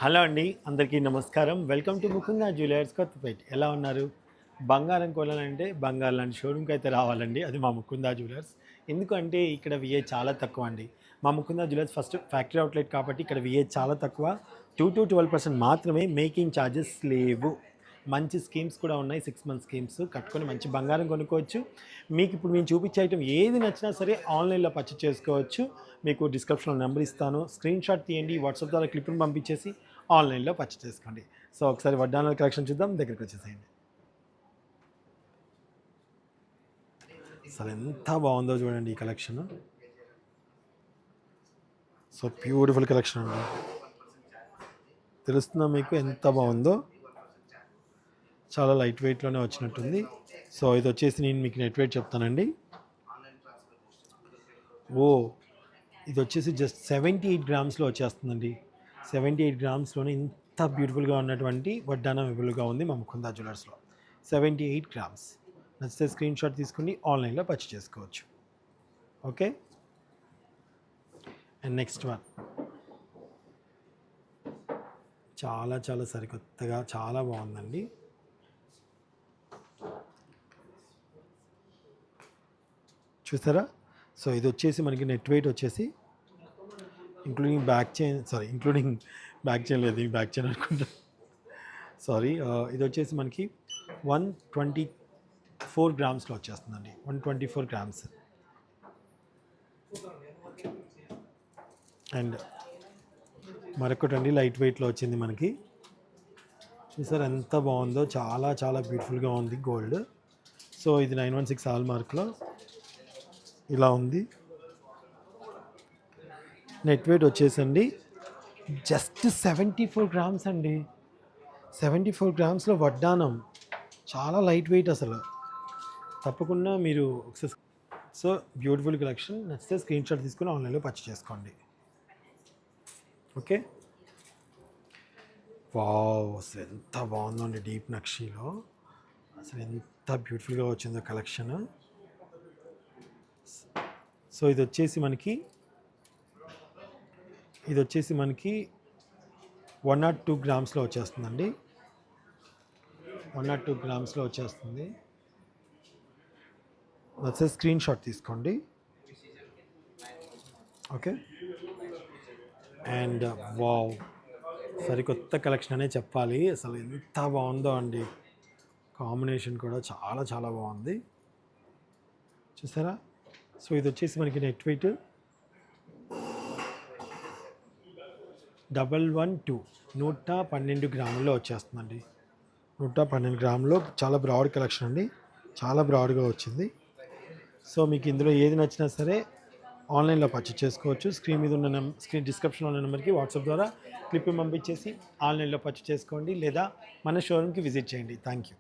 Hello అండి, అందరికీ నమస్కారం. Welcome to Mukunda jewellers Kothapeta. ఎలా ఉన్నారు? బంగారం కొనాలంటే బంగారం లాంటి షోరూమ్కి అయితే రావాలండి. అది మా ముకుందా జ్యువెలర్స్. ఎందుకంటే ఇక్కడ విఏ చాలా తక్కువ అండి. మా Mukunda jewellers first factory outlet కాబట్టి ఇక్కడ విఏ చాలా తక్కువ. 2-12% మాత్రమే. మేకింగ్ ఛార్జెస్ లేవు. మంచి స్కీమ్స్ కూడా ఉన్నాయి. 6 మంత్ స్కీమ్స్ కట్టుకొని మంచి బంగారం కొనుక్కోవచ్చు. మీకు ఇప్పుడు మేము చూపించే ఐటమ్ ఏది నచ్చినా సరే ఆన్లైన్లో పర్చేస్ చేసుకోవచ్చు. మీకు డిస్క్రిప్షన్లో నెంబర్ ఇస్తాను, స్క్రీన్ షాట్ తీయండి, వాట్సాప్ ద్వారా క్లిప్ని పంపించేసి ఆన్లైన్లో పర్చేస్ చేసుకోండి. సో ఒకసారి వడ్డానాల కలెక్షన్ చూద్దాం, దగ్గరికి వచ్చేసేయండి. అసలు ఎంత బాగుందో చూడండి ఈ కలెక్షన్. సో బ్యూటిఫుల్ కలెక్షన్ అండి. తెలుస్తుందా మీకు ఎంత బాగుందో? చాలా లైట్ వెయిట్లోనే వచ్చినట్టుంది. సో ఇది వచ్చేసి నేను మీకు నెట్ వెయిట్ చెప్తానండి. ఓ, ఇది వచ్చేసి జస్ట్ 78 గ్రామ్స్లో వచ్చేస్తుందండి. 78 గ్రామ్స్లోనే ఇంత బ్యూటిఫుల్గా ఉన్నటువంటి వడ్డానం అవైలబుల్గా ఉంది మా ముకుందా జ్యువెలర్స్లో. 78 గ్రామ్స్. నచ్చితే స్క్రీన్ షాట్ తీసుకుని ఆన్లైన్లో పర్చేస్ చేసుకోవచ్చు. ఓకే, అండ్ నెక్స్ట్ వన్ చాలా చాలా సరికొత్తగా చాలా బాగుందండి. చూసారా? సో ఇది వచ్చేసి మనకి నెట్ వెయిట్ వచ్చేసి ఇంక్లూడింగ్ బ్యాక్ చైన్ లేదు, బ్యాక్ చైన్ అనుకుంటా. సారీ, ఇది వచ్చేసి మనకి 124 గ్రామ్స్లో వచ్చేస్తుందండి. 124 గ్రామ్స్. అండ్ మరొకటి అండి, లైట్ వెయిట్లో వచ్చింది మనకి. చూసారు ఎంత బాగుందో? చాలా చాలా బ్యూటిఫుల్గా ఉంది గోల్డ్. సో ఇది 916 హాల్ మార్క్లో ఇలా ఉంది. నెట్ వెయిట్ వచ్చేసండి జస్ట్ 74 గ్రామ్స్ అండి. 74 గ్రామ్స్లో వడ్డానం. చాలా లైట్ వెయిట్ అసలు. తప్పకుండా మీరు ఒకసారి. So beautiful collection. నచ్చితే స్క్రీన్ షాట్ తీసుకుని ఆన్లైన్లో పర్చేస్ చేసుకోండి. ఓకే, వావ్, అసలు ఎంత బాగుందో అండి. డీప్ నక్షీలో అసలు ఎంత బ్యూటిఫుల్గా వచ్చిందో కలెక్షన్. సో ఇది వచ్చేసి మనకి 102 గ్రామ్స్లో వచ్చేస్తుందండి. 102 గ్రామ్స్లో వచ్చేస్తుంది. నచ్చితే స్క్రీన్ షాట్ తీసుకోండి. ఓకే, అండ్ వావ్, సరికొత్త కలెక్షన్ అనే చెప్పాలి. అసలు ఎంత బాగుందో అండి. కాంబినేషన్ కూడా చాలా చాలా బాగుంది. చూసారా? సో ఇది వచ్చేసి మనకి నెట్ వెయిట్ 112 గ్రాముల్లో వచ్చేస్తుందండి. 112 గ్రాముల్లో చాలా బ్రాడ్ కలెక్షన్ అండి. చాలా బ్రాడ్గా వచ్చింది. సో మీకు ఇందులో ఏది నచ్చినా సరే ఆన్లైన్లో పర్చేస్ చేసుకోవచ్చు. స్క్రీన్ మీద ఉన్న స్క్రీన్ డిస్క్రిప్షన్లో ఉన్న నెంబర్కి వాట్సాప్ ద్వారా క్లిప్ పంపించేసి ఆన్లైన్లో పర్చేస్ చేసుకోండి, లేదా మన షోరూమ్కి విజిట్ చేయండి. Thank you.